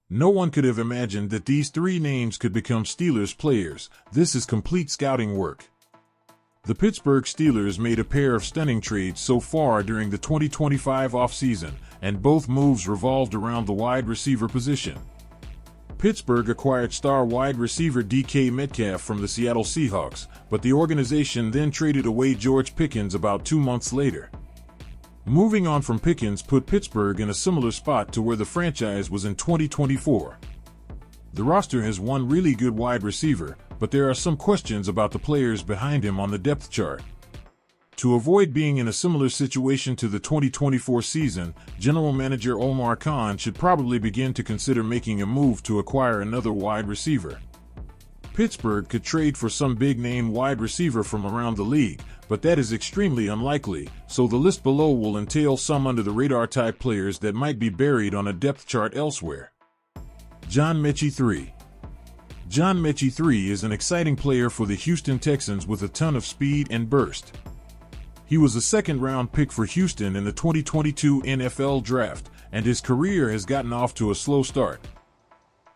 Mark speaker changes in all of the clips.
Speaker 1: No one could have imagined that these three names could become Steelers players. This is complete scouting work. The Pittsburgh Steelers made a pair of stunning trades so far during the 2025 offseason, and both moves revolved around the wide receiver position. Pittsburgh acquired star wide receiver DK Metcalf from the Seattle Seahawks, but the organization then traded away George Pickens about 2 months later. Moving on from Pickens put Pittsburgh in a similar spot to where the franchise was in 2024. The roster has one really good wide receiver, but there are some questions about the players behind him on the depth chart. To avoid being in a similar situation to the 2024 season, General Manager Omar Khan should probably begin to consider making a move to acquire another wide receiver. Pittsburgh could trade for some big-name wide receiver from around the league, but that is extremely unlikely, so the list below will entail some under-the-radar type players that might be buried on a depth chart elsewhere. John Mechie III. John Mechie III is an exciting player for the Houston Texans with a ton of speed and burst. He was a second-round pick for Houston in the 2022 NFL Draft, and his career has gotten off to a slow start.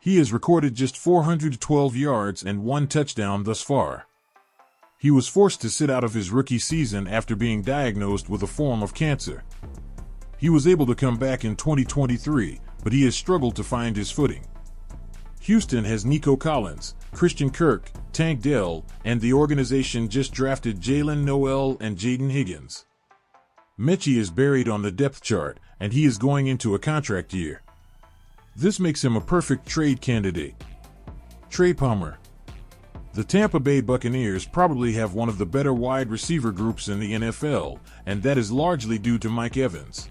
Speaker 1: He has recorded just 412 yards and 1 touchdown thus far. He was forced to sit out of his rookie season after being diagnosed with a form of cancer. He was able to come back in 2023, but he has struggled to find his footing. Houston has Nico Collins, Christian Kirk, Tank Dell, and the organization just drafted Jalen Noel and Jaden Higgins. Mechie is buried on the depth chart, and he is going into a contract year. This makes him a perfect trade candidate. Trey Palmer. The Tampa Bay Buccaneers probably have one of the better wide receiver groups in the NFL, and that is largely due to Mike Evans.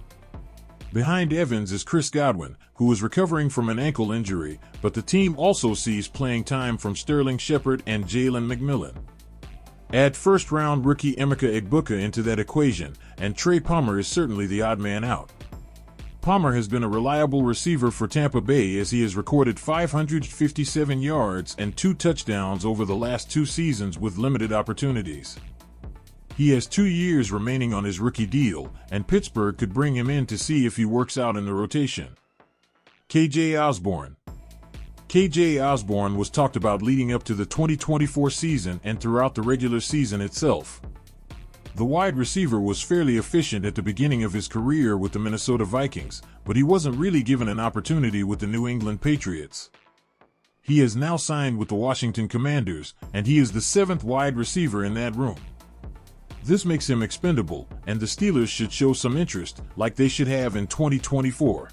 Speaker 1: Behind Evans is Chris Godwin, who is recovering from an ankle injury, but the team also sees playing time from Sterling Shepard and Jalen McMillan. Add first-round rookie Emeka Egbuka into that equation, and Trey Palmer is certainly the odd man out. Palmer has been a reliable receiver for Tampa Bay as he has recorded 557 yards and 2 touchdowns over the last 2 seasons with limited opportunities. He has 2 years remaining on his rookie deal, and Pittsburgh could bring him in to see if he works out in the rotation. KJ Osborne. KJ Osborne was talked about leading up to the 2024 season and throughout the regular season itself. The wide receiver was fairly efficient at the beginning of his career with the Minnesota Vikings, but he wasn't really given an opportunity with the New England Patriots. He has now signed with the Washington Commanders, and he is the 7th wide receiver in that room. This makes him expendable, and the Steelers should show some interest, like they should have in 2024.